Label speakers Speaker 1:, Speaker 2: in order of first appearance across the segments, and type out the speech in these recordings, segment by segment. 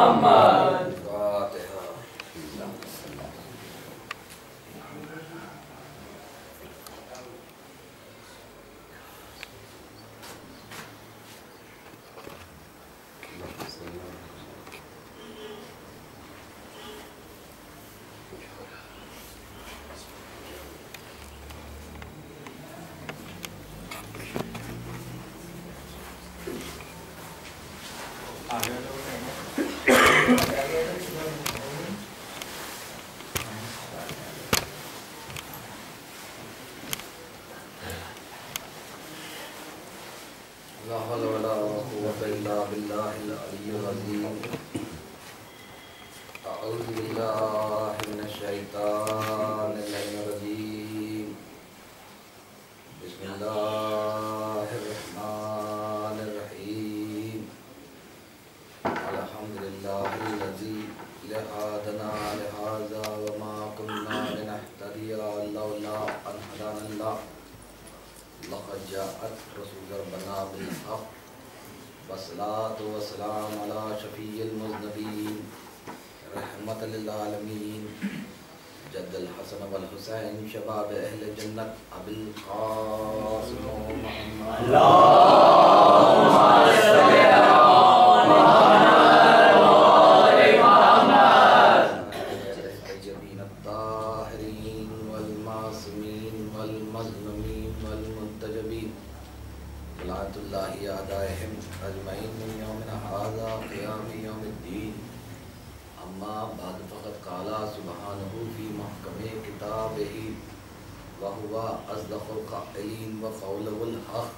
Speaker 1: محمد.
Speaker 2: لا حول ولا قوة إلا بالله العلي العظيم. أعوذ بالله من الشيطان الرجيم. بسم الله الرحمن الرحيم. الحمد لله الذي هدانا لهذا وما كنا لنهتدي لولا أن هدانا الله. لقد جاءت رسول ربنا بالحق والصلاة والسلام على شفيع المذنبين رحمة للعالمين جد الحسن والحسين شباب أهل الجنة أبي القاسم محمد اللهم صل على الطيبين الطاهرين والمعصومين والمظلومين والمنتجبين صلاة الله أعدائهم أجمعين من يومنا هذا قيام يوم الدين. أما بعد فقد قال سبحانه في محكم كتابه وهو أصدق القائلين وقوله الحق.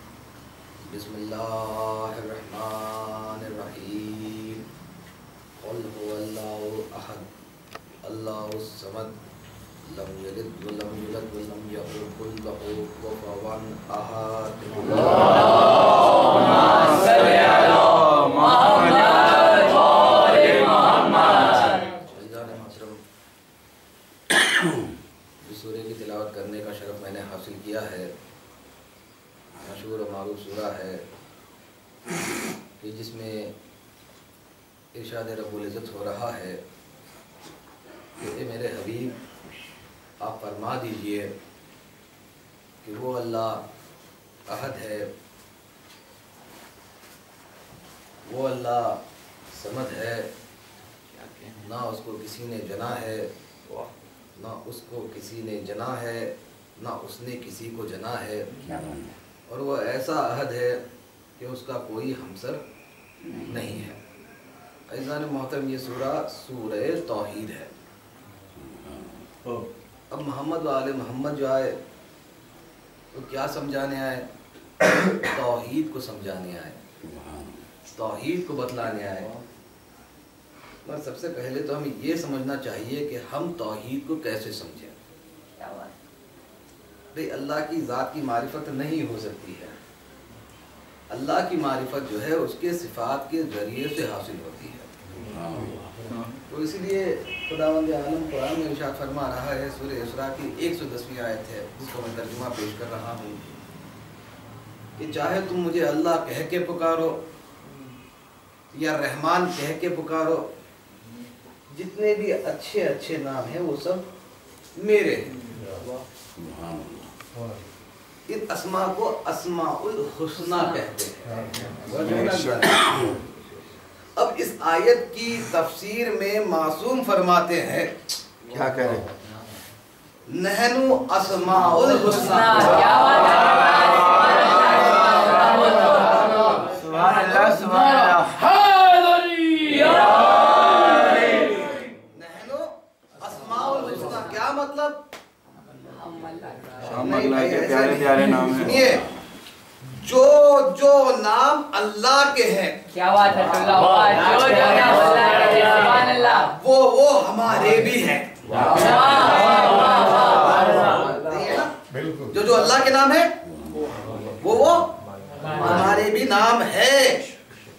Speaker 2: بسم الله الرحمن الرحيم. قل هو الله أحد الله الصمد لم يلد ولم يولد ولم يكن له كفوا أحد. اللهم صل على محمد وآل محمد. جس سورہ کی تلاوت کرنے کا شرف میں نے حاصل کیا ہے، مشہور و معروف سورہ ہے کہ جس میں ارشاد رب العزت ہو رہا ہے کہ اے میرے حبیب آپ فرما دیجئے کہ وہ اللہ احد ہے، وہ اللہ صمد ہے، نہ اس کو کسی نے جنا ہے، نہ اس کو کسی نے جنا ہے، نہ اس نے کسی کو جنا ہے، اور وہ ایسا احد ہے کہ اس کا کوئی ہمسر نہیں ہے. عزیزان محترم، یہ سورہ توحید ہے. اب محمد و آل محمد جو آئے تو کیا سمجھانے آئے؟ توحید کو سمجھانے آئے، توحید کو بتلانے آئے. اور سب سے پہلے تو ہمیں یہ سمجھنا چاہیے کہ ہم توحید کو کیسے سمجھیں. بھئی اللہ کی ذات کی معرفت نہیں ہو سکتی ہے. اللہ کی معرفت جو ہے اس کے صفات کے ذریعے سے حاصل ہوتی ہے. تو اسی لیے خداوند عالم قرآن میں ارشاد فرما رہا ہے، سورہ اسراء کی 110ویں آیت ہے جس کو میں ترجمہ پیش کر رہا ہوں کہ چاہے تم مجھے اللہ کہہ کے پکارو یا رحمان کہہ کے پکارو، جتنے بھی اچھے اچھے نام ہیں وہ سب میرے ہیں. ان اسماء کو اسماء الحسنہ کہتے ہیں. اب اس آیت کی تفسیر میں معصوم فرماتے ہیں، کیا کہہ رہے ہیں؟ نحنو اسماء الحسنہ. سبحان اللہ سبحان اللہ. نحنو اسماء الحسنہ کیا مطلب؟
Speaker 1: اللہ کے پیارے پیارے نام ہیں.
Speaker 2: سنیے، جو جو نام اللہ کے ہیں،
Speaker 3: کیا بات ہے اللہ، جو جو نام اللہ کے ہیں، سبحان اللہ،
Speaker 2: وہ ہمارے بھی ہیں. جو جو اللہ کے نام ہے وہ ہمارے بھی نام ہے.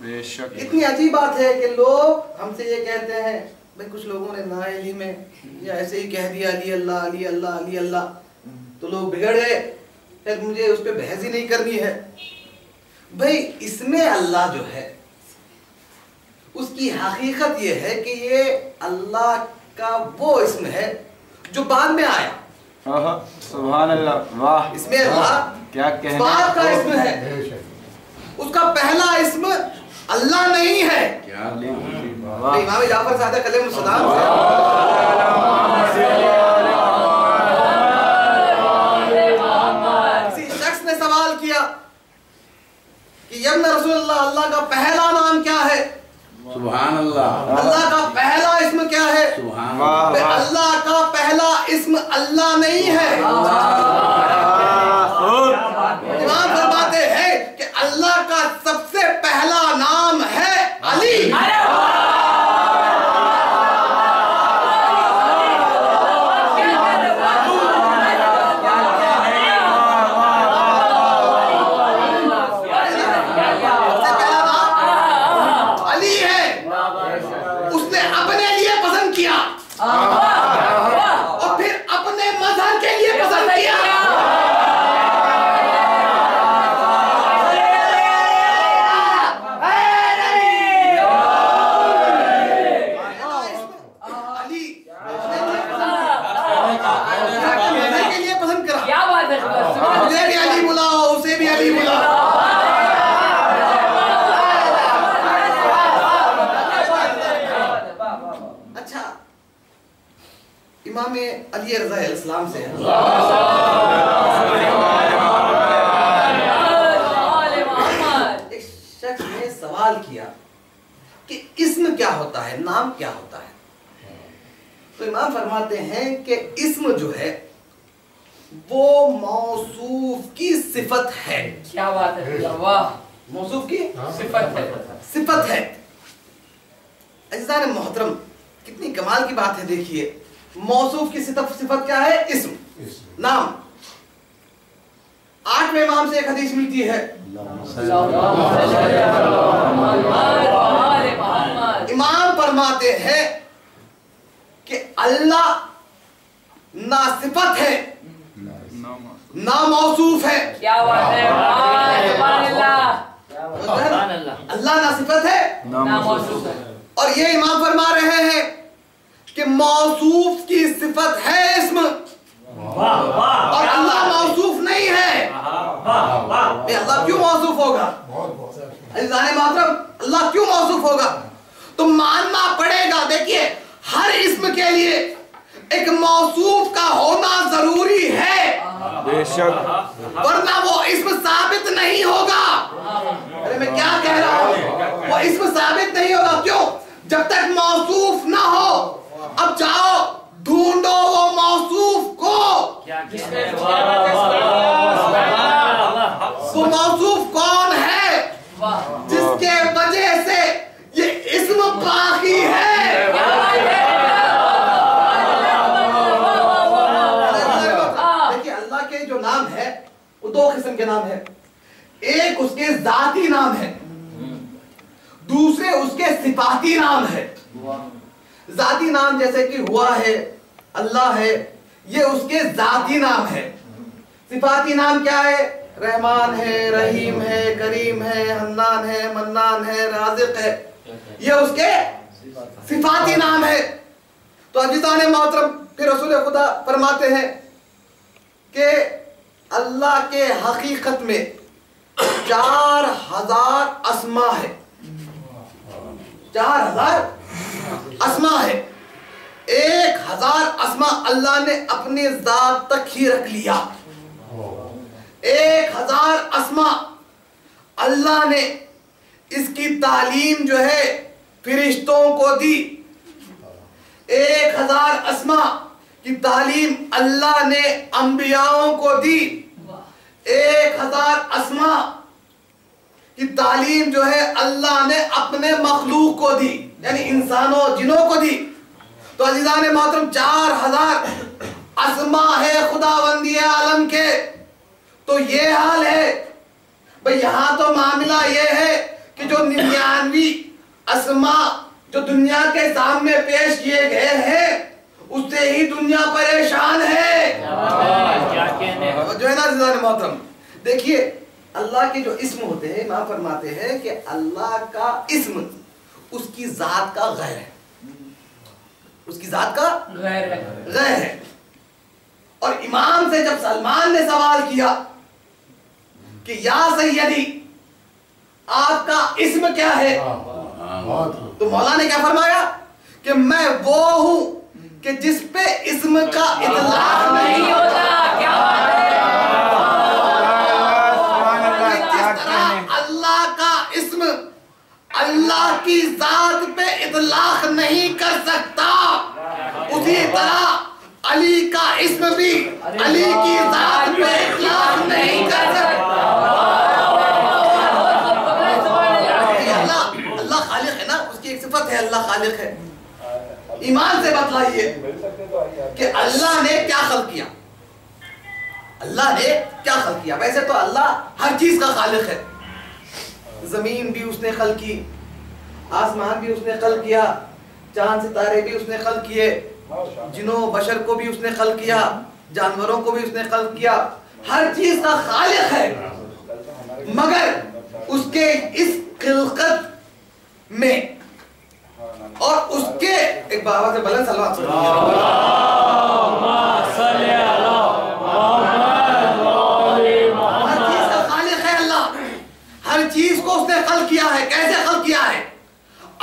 Speaker 2: اتنی عجیب بات ہے کہ لوگ ہم سے یہ کہتے ہیں، بھئی کچھ لوگوں نے نا علمی میں یا ایسے ہی کہہ دیا علی اللہ علی اللہ علی اللہ، تو لوگ بگڑ گئے، پھر مجھے اس پہ بحث ہی نہیں کرنی ہے. بھئی اس میں اللہ جو ہے اس کی حقیقت یہ ہے کہ یہ اللہ کا وہ اسم ہے جو بعد میں آیا.
Speaker 1: سبحان اللہ. واہ,
Speaker 2: اس میں اللہ
Speaker 1: کیا کہنے
Speaker 2: بات کا اسم ہے. اس کا پہلا اسم اللہ نہیں ہے. امام جعفر صادق علیہ السلام کسی شخص نے سوال کیا کہ یا رسول اللہ, اللہ کا پہلا نام کیا ہے؟
Speaker 4: سبحان اللہ.
Speaker 2: اللہ کا پہلا اسم کیا ہے؟
Speaker 4: سبحان اللہ.
Speaker 2: اللہ کا پہلا اسم اللہ نہیں ہے. امام فرماتے ہیں کہ اللہ کا سب سے پہلا نام ہے علی. اور پھر اپنے مظہر کے لیے پسند کیا. کے لیے پسند کرا.
Speaker 3: کیا بات ہے,
Speaker 2: مجھے بھی علی بلاؤ, اسے بھی علی بلاؤ. امام علی رضا علیہ السلام سے ایک شخص نے سوال کیا کہ اسم کیا ہوتا ہے, نام کیا ہوتا ہے. تو امام فرماتے ہیں کہ اسم جو ہے وہ موصوف کی صفت ہے.
Speaker 3: کیا بات ہے, واہ,
Speaker 2: موصوف کی
Speaker 3: صفت ہے.
Speaker 2: عزیزان محترم, کتنی کمال کی بات ہے. دیکھیے, موصوف کی صفت کیا ہے؟ اسم, نام. 8ویں امام سے ایک حدیث ملتی ہے. امام فرماتے ہیں کہ اللہ نہ صفت ہے نہ موصوف ہے.
Speaker 3: کیا بات ہے, اللہ
Speaker 2: نہ صفت ہے
Speaker 3: نہ موصوف ہے.
Speaker 2: اور یہ امام فرما رہے ہیں کہ موصوف کی صفت ہے اسم, اور اللہ موصوف نہیں ہے. اللہ کیوں موصوف ہوگا؟ عزیزان محترم, اللہ کیوں موصوف ہوگا؟ تو ماننا پڑے گا. دیکھیے, ہر اسم کے لیے ایک موصوف کا ہونا ضروری ہے,
Speaker 1: بے شک,
Speaker 2: ورنہ وہ اسم ثابت نہیں ہوگا. ارے میں کیا کہہ رہا ہوں, وہ اسم ثابت نہیں ہوگا. کیوں؟ جب تک موصوف نہ ہو. اب جاؤ ڈھونڈو وہ موصوف کو. وہ موصوف کون ہے جس کے وجہ سے یہ اسم باقی ہے؟ دیکھیے, اللہ کے جو نام ہے وہ 2 قسم کے نام ہے. ایک اس کے ذاتی نام ہے, دوسرے اس کے صفاتی نام ہے. ذاتی نام جیسے کہ ہوا ہے, اللہ ہے, یہ اس کے ذاتی نام ہے. صفاتی نام کیا ہے؟ رحمان ہے, رحیم ہے, کریم ہے, حنان ہے, منان ہے, رازق ہے. یہ اس کے صفاتی نام ہے. تو عزیزان محترم, پھر رسول خدا فرماتے ہیں کہ اللہ کے حقیقت میں 4000 اسما ہے. 4000 اسما ہے. 1000 اسما اللہ نے اپنی ذات تک ہی رکھ لیا. 1000 اسما اللہ نے اس کی تعلیم جو ہے فرشتوں کو دی. 1000 اسما کی تعلیم اللہ نے انبیاءوں کو دی. 1000 اسما کی تعلیم جو ہے اللہ نے اپنے مخلوق کو دی, یعنی انسانوں جنوں کو دی. تو عزیزان محترم, 4000 اسما ہے خداوندی عالم کے. تو یہ حال ہے بھئی, یہاں تو معاملہ یہ ہے کہ جو 99 اسما جو دنیا کے سامنے پیش کیے گئے ہیں اس سے ہی دنیا پریشان ہے. جو ہے نا عزیزان محترم, دیکھیے اللہ کے جو اسم ہوتے ہیں, امام فرماتے ہیں کہ اللہ کا اسم اس کی ذات کا غیر ہے، اس کی ذات کا
Speaker 3: غیر
Speaker 2: ہے۔ اور امام سے جب سلمان نے سوال کیا کہ یا سیدی آپ کا اسم کیا ہے، تو مولا نے کیا فرمایا کہ میں وہ ہوں کہ جس پہ اسم کا اطلاق نہیں ہوتا۔
Speaker 3: کیا بات ہے،
Speaker 2: جس طرح اللہ کا اسم اللہ کی ذات پہ اطلاق نہیں کر سکتا، اسی طرح علی کا اسم بھی علی کی ذات پہ اطلاق نہیں کر سکتا۔ اللہ خالق ہے نا، اس کی ایک صفت ہے اللہ خالق ہے۔ ایمان سے بتلائیے کہ اللہ نے کیا خلق کیا، اللہ نے کیا خلق کیا۔ ویسے تو اللہ ہر چیز کا خالق ہے، زمین بھی اس نے خلق کی، آسمان بھی اس نے خلق کیا، چاند ستارے بھی اس نے خلق کیے، جنوں بشر کو بھی اس نے خلق کیا، جانوروں کو بھی اس نے خلق کیا، ہر چیز کا خالق ہے۔ مگر اس کے اس خلقت میں اور اس کے ایک بابا سے بلند صلوات ہر چیز کا خالق ہے اللہ، ہر چیز کو اس نے خلق کیا ہے۔ کیسے خلق کیا ہے؟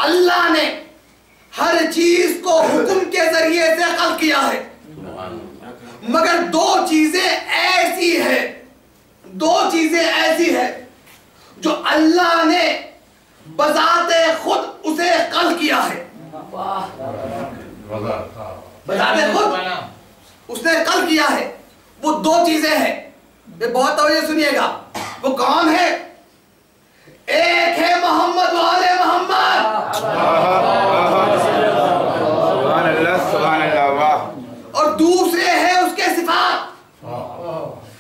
Speaker 2: اللہ نے ہر چیز کو حکم کے ذریعے سے خلق کیا ہے، مگر دو چیزیں ایسی ہے جو اللہ نے بذات خود اسے خلق کیا ہے، بذات خود اس نے خلق کیا ہے۔ وہ دو چیزیں ہیں، بہت توجہ سنیے گا، وہ کون ہے؟ ایک ہے محمد والے محمد،
Speaker 1: سبحان اللہ واہ،
Speaker 2: اور دوسرے ہے اس کے صفات۔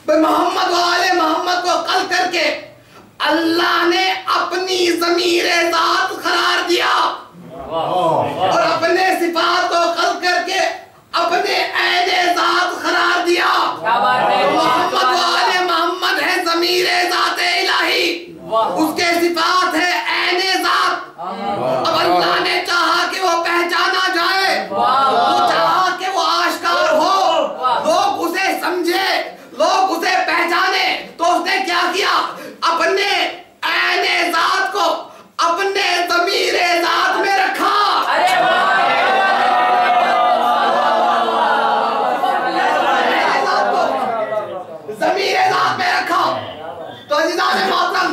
Speaker 2: محمد والے محمد کو خلق کر کے اللہ نے اپنی ضمیر ذات قرار دیا، اور اپنے صفات کو خلق کر کے اپنے عین ذات قرار دیا۔ محمد والے محمد ہے ضمیر ذات الہی، اس کے صفات ہے عین ذات۔ اب اللہ نے چاہا کہ وہ پہچانا جائے، وہ چاہا کہ وہ آشکار ہو، لوگ اسے سمجھے، لوگ اسے پہچانے، تو اس نے کیا کیا؟ اپنے عین ذات کو اپنے ضمیر ذات میں رکھا۔ ضمیر ذات میں رکھا۔ تو عزیزان محترم،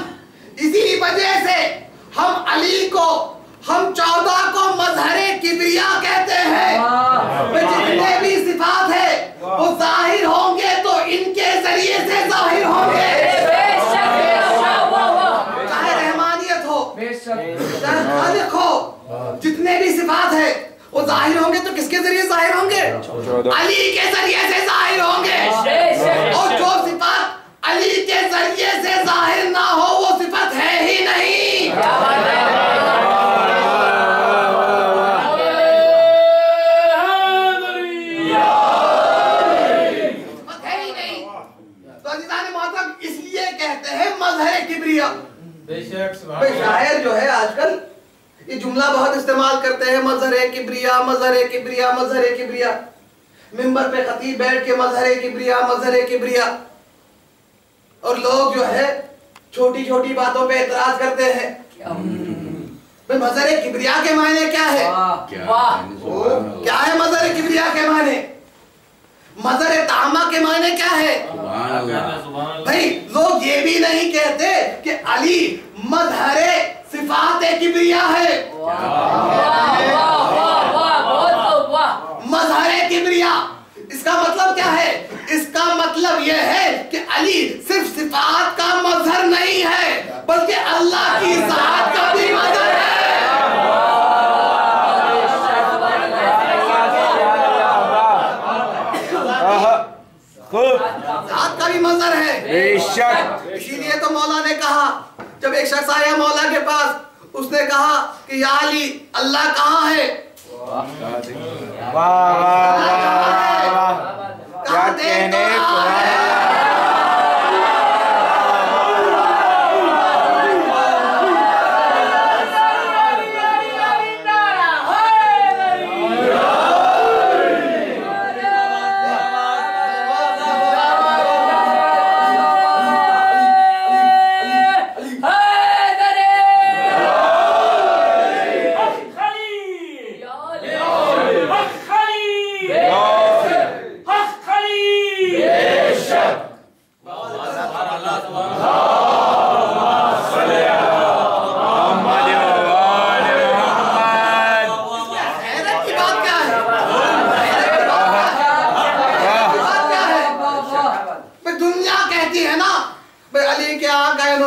Speaker 2: اسی وجہ سے ہم علی کو، ہم 14 کو مظہر کبریا کہتے ہیں۔ جتنے بھی صفات ہیں وہ ظاہر ہوں گے تو ان کے ذریعے سے ظاہر ہوں گے، چاہے رحمانیت ہو چاہے خالق ہو، جتنے بھی صفات ہیں وہ ظاہر ہوں گے تو کس کے ذریعے ظاہر ہوں گے؟ علی کے ذریعے سے ظاہر ہوں گے۔ اور جو صفات علی کے ذریعے سے ظاہر نہ ہو وہ صفت ہے ہی نہیں۔ تو عزیزان محترم، اس لیے کہتے ہیں مظہر کبریا۔ شاعر جو ہے آج کل یہ جملہ بہت استعمال کرتے ہیں، مظہر کبریا، مظہر کبریا، مظہر کبریا۔ منبر پہ خطیب بیٹھ کے مظہر کبریا، مظہر کبریا، اور لوگ جو ہے چھوٹی چھوٹی باتوں پہ اعتراض کرتے ہیں۔ مظہر کبریا کے معنی کیا ہے؟ کیا ہے مظہر کبریا کے معنی؟ مظہر طامہ کے معنی کیا ہے؟ بھائی لوگ یہ بھی نہیں کہتے کہ علی مظہر صفات کبریا ہے۔ مظہر کبریا اس کا مطلب کیا ہے؟ اس کا مطلب یہ ہے کہ علی صرف صفات کا مظہر نہیں ہے بلکہ اللہ کی ذات کا بھی مظہر ہے۔ ذات کا بھی مظہر ہے،
Speaker 1: بے شک۔
Speaker 2: اسی لیے تو مولا نے کہا، جب ایک شخص آیا مولا کے پاس، اس نے کہا کہ یا علی اللہ کہاں ہے؟
Speaker 1: واہ واہ واہ واہ، کیا کہنے کو ہے۔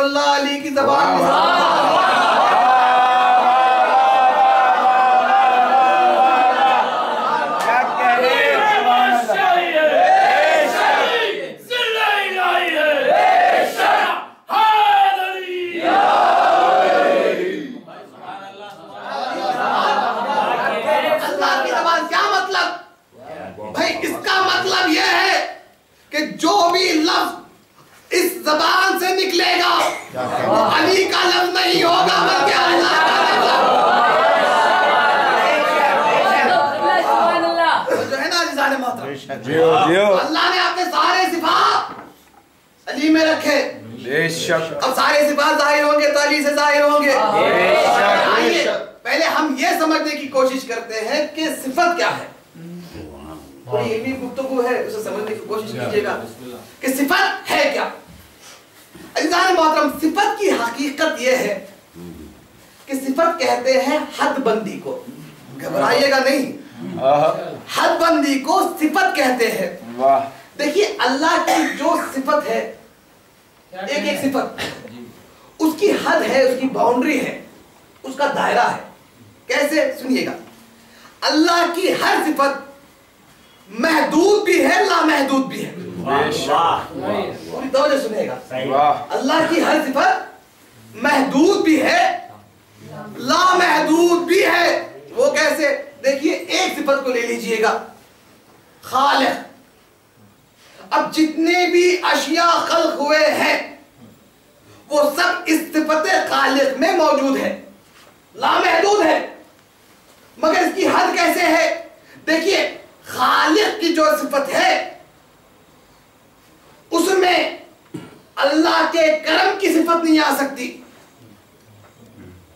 Speaker 2: اللہ علی کی زبان میں جو بھی لفظ اس زبان سے نکلے گا وہ علی کا لفظ نہیں ہوگا بلکہ اللہ کا لفظ جو ہے نا عزیزان محترم، اللہ نے اپنے سارے صفات علی میں رکھے.
Speaker 1: بے شک
Speaker 2: اب سارے صفات ظاہر ہوں گے تو علی سے ظاہر ہوں گے. آئیے پہلے ہم یہ سمجھنے کی کوشش کرتے ہیں کہ صفت کیا ہے. کوئی علمی گفتگو ہے اسے سمجھنے کی کوشش کیجئے گا کہ صفت ہے کیا. عزیزان محترم، صفت کی حقیقت یہ ہے کہ صفت کہتے ہیں حد بندی کو. گھبرائیے گا نہیں، حد بندی کو صفت کہتے ہیں. دیکھیے اللہ کی جو صفت ہے، ایک ایک صفت اس کی حد ہے، اس کی باؤنڈری ہے، اس کا دائرہ ہے. کیسے؟ سنیے گا. اللہ کی ہر صفت محدود بھی ہے، لامحدود بھی ہے. پوری توجہ سنیے گا. اللہ کی ہر صفت محدود بھی ہے، لامحدود بھی ہے. وہ کیسے؟ دیکھیے ایک صفت کو لے لیجئے گا، خالق. اب جتنے بھی اشیاء خلق ہوئے ہیں وہ سب اس صفت خالق میں موجود ہے، لامحدود ہے. مگر اس کی حد کیسے ہے؟ دیکھیے خالق کی جو صفت ہے اس میں اللہ کے کرم کی صفت نہیں آ سکتی.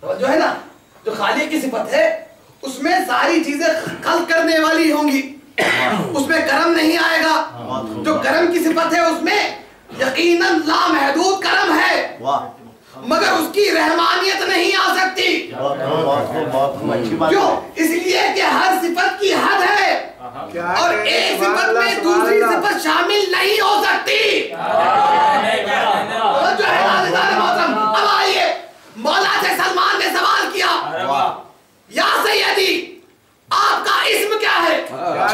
Speaker 2: جو ہے نا، جو خالق کی صفت ہے اس میں ساری چیزیں خلق کرنے والی ہوں گی، اس میں کرم نہیں آئے گا. جو کرم کی صفت ہے اس میں یقیناً لامحدود کرم ہے، مگر اس کی رحمانیت نہیں آ سکتی. کیوں؟ اس لیے کہ ہر صفت کی حد ہے اور ایک صفت میں دوسری صفت شامل نہیں ہو سکتی. جو ہے اب آئیے، مولا سے سلمان نے سوال کیا، یا سیدی آپ کا اسم کیا ہے؟ مولا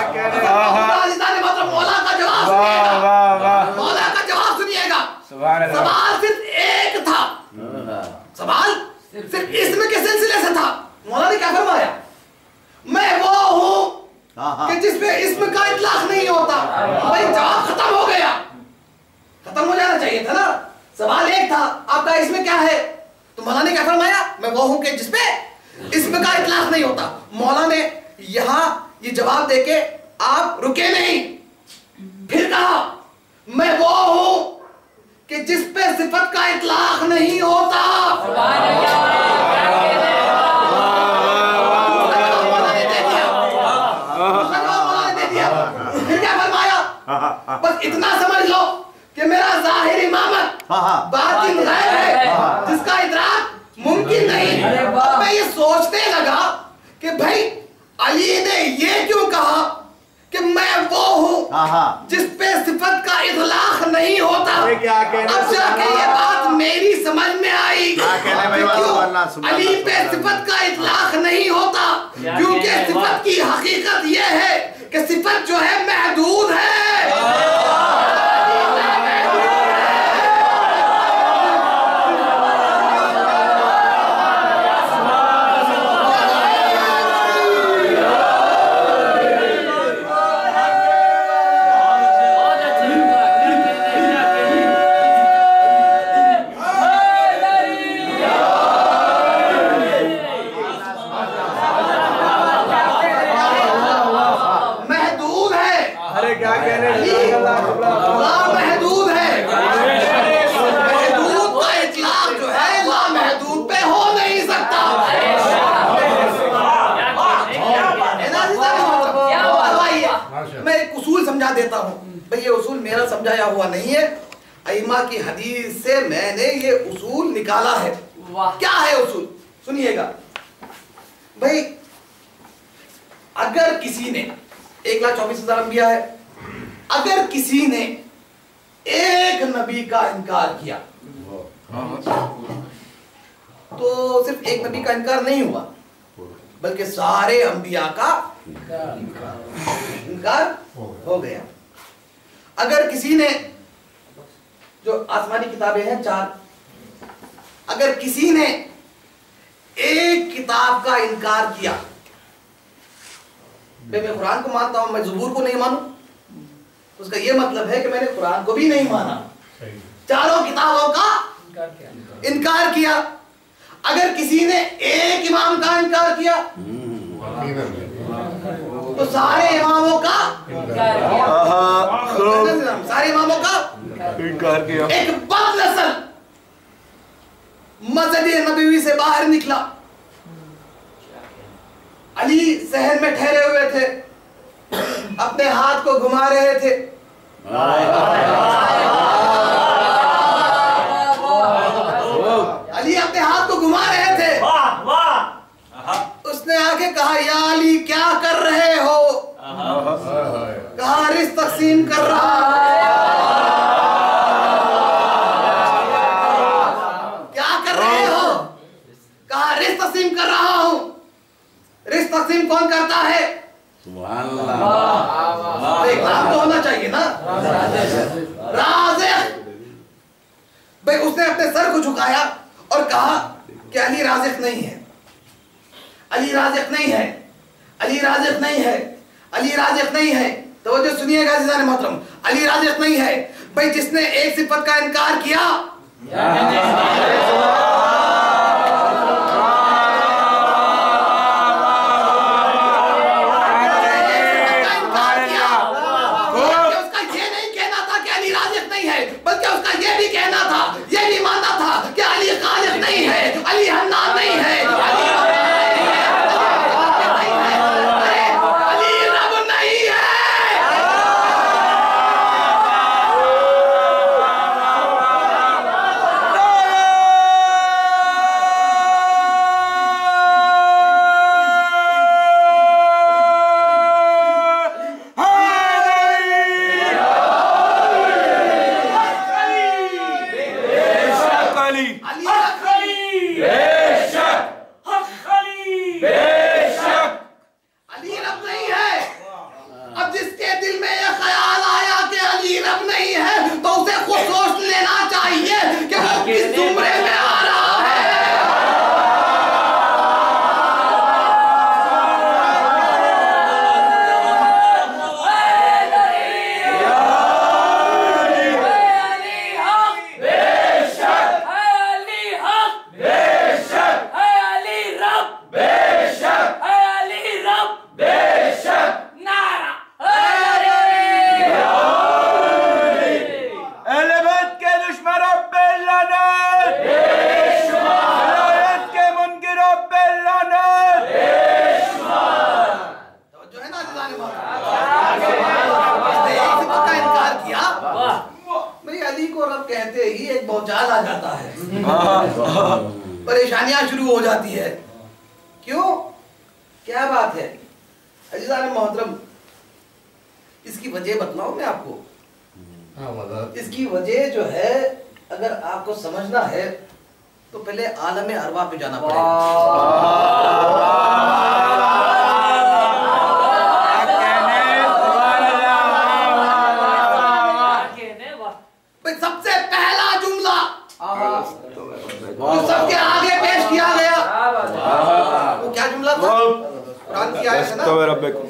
Speaker 2: کا جواب سنیے گا، مولا کا جواب سنیے گا. سوال صرف ایک تھا، سوال صرف اسم کے سلسلے سے تھا. مولا نے کیا فرمایا؟ میں وہ ہوں کہ جس پہ اسم کا اطلاق نہیں ہوتا. بھائی جواب ختم ہو گیا، ختم ہو جانا چاہیے تھا نا. سوال ایک تھا، آپ کا اسم کیا ہے؟ تو مولا نے کیا فرمایا؟ میں وہ ہوں کہ جس پہ اسم کا اطلاق نہیں ہوتا. مولا نے یہاں یہ جواب دے کے آپ رکے نہیں، پھر کہا میں وہ ہوں کہ جس پہ صفت کا اطلاق نہیں ہوتا. پھر کیا فرمایا؟ بس اتنا سمجھ لو کہ میرا ظاہر امامت باطن غیب ہے جس کا ادراک ممکن نہیں. اب میں یہ سوچنے لگا کہ بھائی علی نے یہ کیوں کہا کہ میں وہ ہوں جس پہ صفت کا اطلاق نہیں ہوتا. اب جا کے یہ بات میری سمجھ میں آئی کیوں علی پہ صفت کا اطلاق نہیں ہوتا. کیونکہ صفت کی حقیقت یہ ہے کہ صفت جو ہے محدود ہے. دیتا ہوں بھئی یہ اصول میرا سمجھایا ہوا نہیں ہے، ائمہ کی حدیث سے میں نے یہ اصول نکالا ہے. کیا ہے اصول؟ سنیے گا. بھئی اگر کسی نے 1,24,000 انبیاء ہے، اگر کسی نے ایک نبی کا انکار کیا تو صرف ایک نبی کا انکار نہیں ہوا بلکہ سارے انبیاء کا انکار ہو گیا. اگر کسی نے جو آسمانی کتابیں ہیں 4 اگر کسی نے ایک کتاب کا انکار کیا میں قرآن کو مانتا ہوں میں زبور کو نہیں مانوں اس کا یہ مطلب ہے کہ میں نے قرآن کو بھی نہیں مانا 4 کتابوں کا انکار کیا. اگر کسی نے ایک امام کا انکار کیا تو سارے اماموں کا
Speaker 1: انکار کیا.
Speaker 2: ایک بد نسل مسجد نبوی سے باہر نکلا. علی صحن میں ٹھہرے ہوئے تھے اپنے ہاتھ کو گھما رہے تھے. علی اپنے ہاتھ کو گھما رہے تھے. اس نے آگے کہا یا علی کیا کر رہے ہو؟ کہا رزق تقسیم کر رہا. کیا کر رہے ہو؟ کہا رزق تقسیم کر رہا ہوں. رزق تقسیم کون کرتا ہے؟
Speaker 4: سبحان اللہ.
Speaker 2: ایک نام تو ہونا چاہیے نا. رازق. بھئی اس نے اپنے سر کو جھکایا اور کہا کہ علی رازق نہیں ہے. علی رازق نہیں ہے. علی رازق نہیں ہے. علی رازق نہیں ہے. توجہ سنیے گا عزیزان محترم. علی رازق نہیں ہے. بھئی جس نے ایک صفت کا انکار کیا پریشانیاں شروع ہو جاتی ہے. کیوں؟ کیا بات ہے عزیزان محترم؟ اس کی وجہ بتلاؤں میں آپ کو. اس کی وجہ جو ہے اگر آپ کو سمجھنا ہے تو پہلے عالم ارواح پہ جانا پڑے گا. سب سے پہلا جملہ جو سب کے آگے پیش کیا گیا وہ کیا جملہ تھا؟ قرآن کی آیت ہے نا الستو بربکم.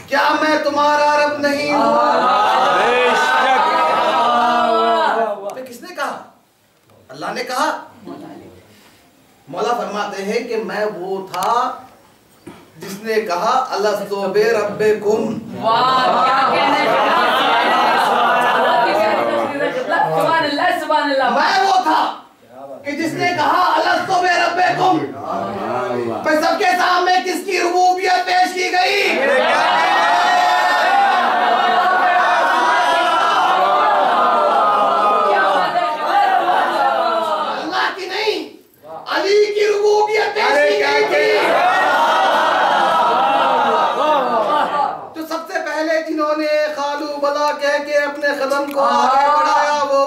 Speaker 2: کیا میں تمہارا رب نہیں ہوں؟ کس نے کہا؟ اللہ نے کہا. مولا فرماتے ہیں کہ میں وہ تھا جس نے کہا الستو بربکم. میں وہ تھا کہ جس نے کہا الستو بربکم. پھر سب کے سامنے کس کی ربوبیت پیش کی گئی؟ اللہ کی نہیں, علی کی ربوبیت پیش کی گئی تھی. تو سب سے پہلے جنہوں نے خالو بلا کہہ کے اپنے قدم کو آگے بڑھایا وہ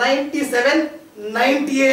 Speaker 2: 97 98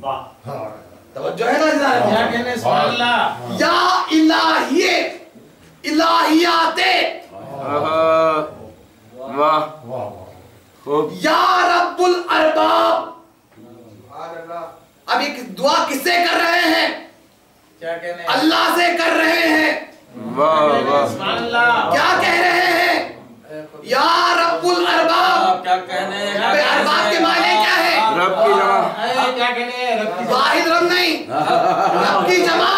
Speaker 2: توجہ ہے نا جناب؟
Speaker 5: کیا کہنے سبحان اللہ
Speaker 2: یا الہیے الہیاتے
Speaker 1: واہ خوب
Speaker 2: یا رب الارباب. اب یہ دعا کس سے کر رہے ہیں؟
Speaker 5: کیا کہنے
Speaker 2: اللہ سے کر رہے ہیں.
Speaker 1: واہ واہ
Speaker 5: سبحان اللہ
Speaker 2: کیا کہہ رہے ہیں؟ یا رب الارباب.
Speaker 3: کیا کہنے
Speaker 2: بے ارباب کے معنی کیا ہے؟
Speaker 1: رب کی جمع
Speaker 5: کیا کہنے رب کی
Speaker 2: واحد رب نہیں، رب کی جمع.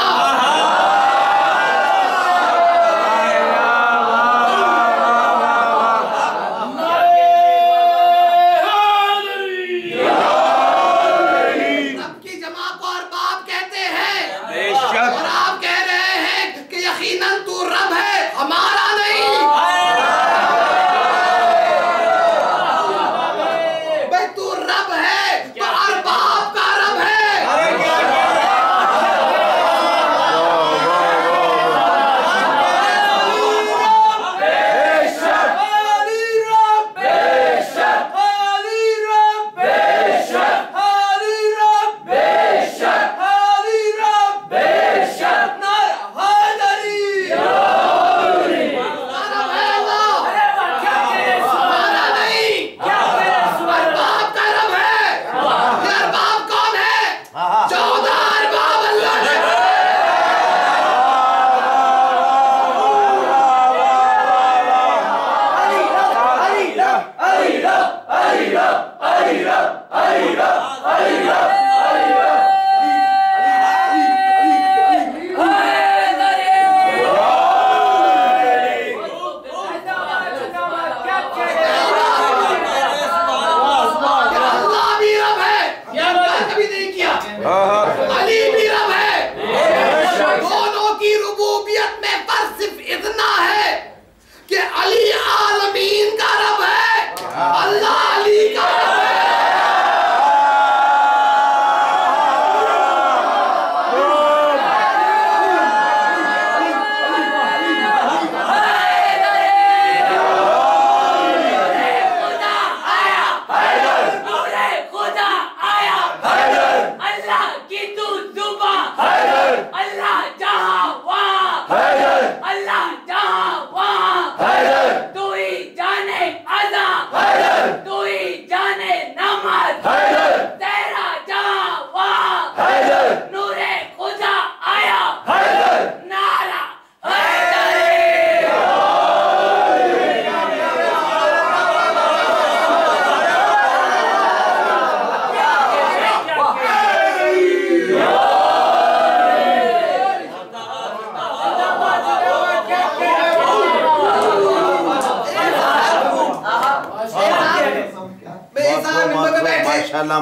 Speaker 2: رب کی جمع کو ارباب کہتے ہیں.
Speaker 1: بے شک
Speaker 2: اور آپ کہہ رہے ہیں کہ یقیناً تو رب ہے، ہمارا نہیں. بھائی تو رب ہے تو ارباب کا رب ہے.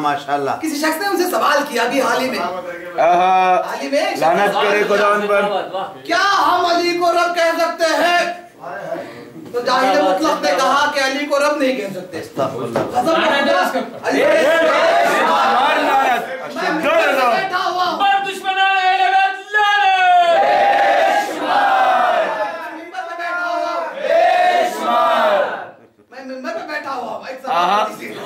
Speaker 6: ماشاءاللہ.
Speaker 2: کسی شخص نے ان سے سوال کیا ابھی حال ہی میں
Speaker 1: لعنت کرے خدا ان پر.
Speaker 2: کیا ہم علی کو رب کہہ سکتے ہیں؟ تو جاہل مطلق نے کہا کہ علی کو رب نہیں کہہ سکتے. علی بیٹھا ہوا ہوں. میں ممبر پہ بیٹھا ہوا ہوں. ایک سوال کسی بیٹھا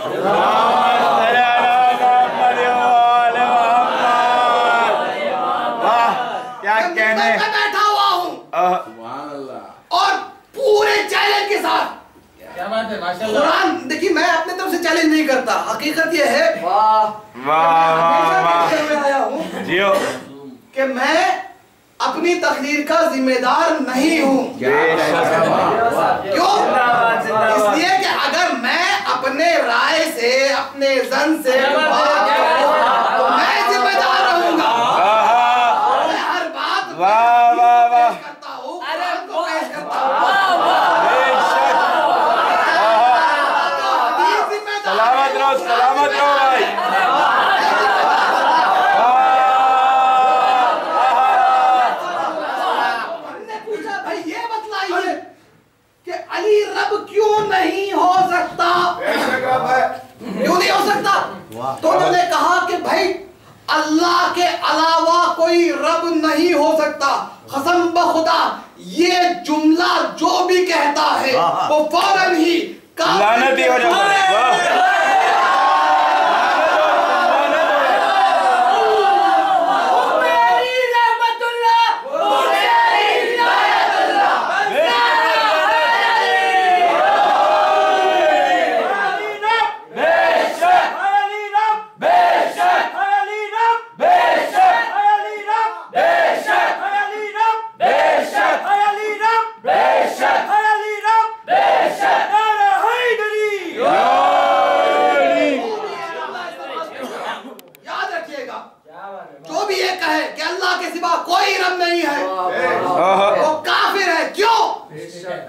Speaker 2: ہوا ہوں اور پورے چیلنج کے ساتھ.
Speaker 5: کیا بات ہے ماشاءاللہ.
Speaker 2: قرآن دیکھیے میں اپنے طرف سے چیلنج نہیں کرتا. حقیقت یہ ہے آیا ہوں
Speaker 1: جیو
Speaker 2: کہ میں اپنی تقریر کا ذمہ دار نہیں ہوں. کیوں؟ اس لیے کہ اگر میں اپنے رائے سے اپنے زن سے بات کروں تو میں ذمہ دار رہوں گا. میں ہر بات پیش کرتا ہوں، قرآن کو پیش کرتا ہوں.
Speaker 1: سلامت رہو سلامت رہو بھائی.
Speaker 2: ہم نے پوچھا بھائی یہ بتلائیے کہ علی رب کیوں نہیں ہو سکتا؟ کیوں نہیں ہو سکتا؟ تو انہوں نے کہا کہ بھائی اللہ کے علاوہ کوئی رب نہیں ہو سکتا. قسم بخدا یہ جملہ جو بھی کہتا ہے وہ فوراً ہی
Speaker 1: لعنتی ہو جاتا ہے.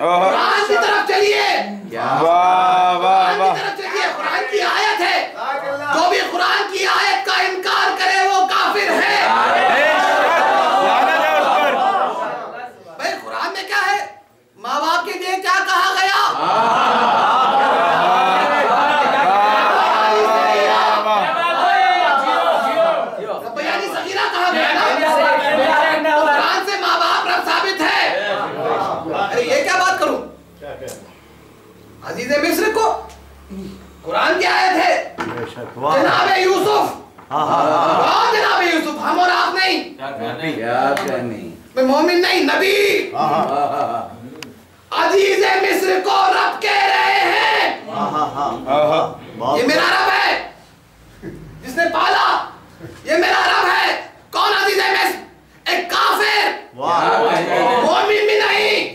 Speaker 2: قرآن کی طرف چلیے،
Speaker 1: واہ واہ
Speaker 2: قرآن
Speaker 1: واہ
Speaker 2: کی طرف چلیے، قرآن کی آیت ہے، جو بھی قرآن کی آیت کا انکار کرے وہ کافر ہے۔
Speaker 1: لعنت ہے اس پر۔
Speaker 2: بھائی قرآن میں کیا ہے؟ ماں باپ کے لیے کیا کہا گیا؟ ربیانی صغیرہ کہا گیا نا، قرآن سے ماں باپ رب ثابت ہے۔ ارے یہ کیا بات کروں؟ عزیز مصر کو قرآن کی آیت ہے، جناب یوسف، جناب یوسف، ہم اور آپ نہیں،
Speaker 4: کیا کہنے
Speaker 2: میں مومن نہیں، نبی عزیز مصر کو رب کہہ رہے ہیں۔ یہ میرا رب ہے جس نے پالا، یہ میرا رب ہے۔ کون عزیز مصر؟ ایک کافر، مومن بھی نہیں۔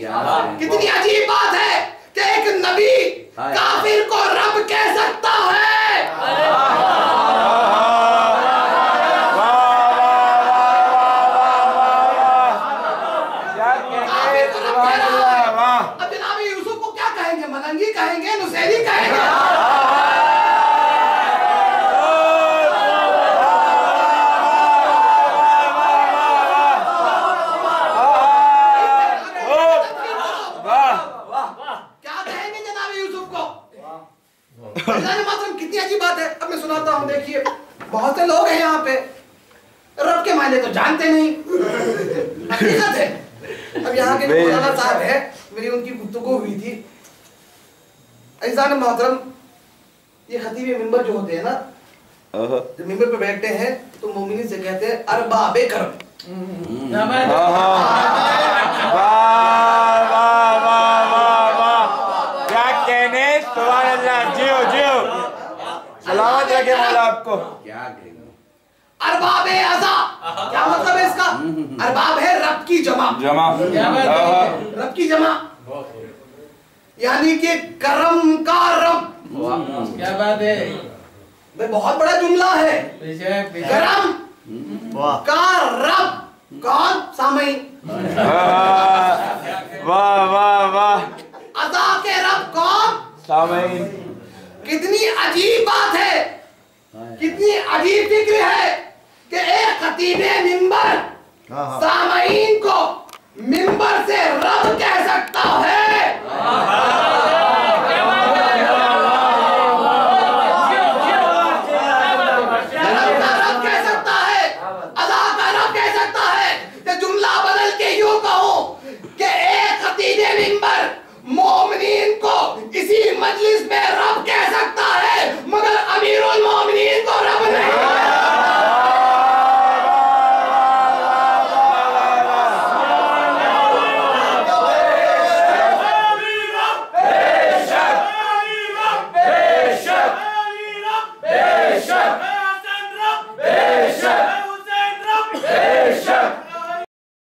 Speaker 2: کتنی عجیب بات ہے کہ ایک نبی کافر کو رب کہہ سکتا ہے۔ اب جناب یوسف کو کیا کہیں گے؟ ملنگی کہیں گے، نسیری کہیں گے؟ کیا کہیں گے جناب یوسف کو؟ اللہ محترم کتنی عجیب بات ہے۔ اب میں سناتا ہوں، دیکھیے بہت سے لوگ ہیں یہاں پہ رب کے معنی تو جانتے نہیں، حقیقت ہے۔ اب یہاں کے مولانا صاحب ہے، میری ان کی گفتگو ہوئی تھی۔ عزیزان محترم، یہ خطیب منبر جو ہوتے ہیں نا، جب منبر پہ بیٹھتے ہیں تو مومنین سے کہتے ہیں ارباب کرم۔
Speaker 1: کیا کہنے، سبحان اللہ، جیو جیو، سلامت رکھے مولا آپ کو۔
Speaker 4: کیا کہنے
Speaker 2: ارباب ازا، کیا مطلب ہے اس کا؟ ارباب ہے رب کی جمع، رب کی جمع، یعنی کہ کرم کا رب۔
Speaker 5: کیا بات ہے،
Speaker 2: بہت بڑا جملہ ہے۔ کرم کا رب کون؟ سامعین۔
Speaker 1: واہ واہ واہ،
Speaker 2: عطا کے رب کون؟
Speaker 1: سامعین۔
Speaker 2: کتنی عجیب بات ہے، کتنی عجیب فکر ہے کہ ایک خطیب منبر سامعین کو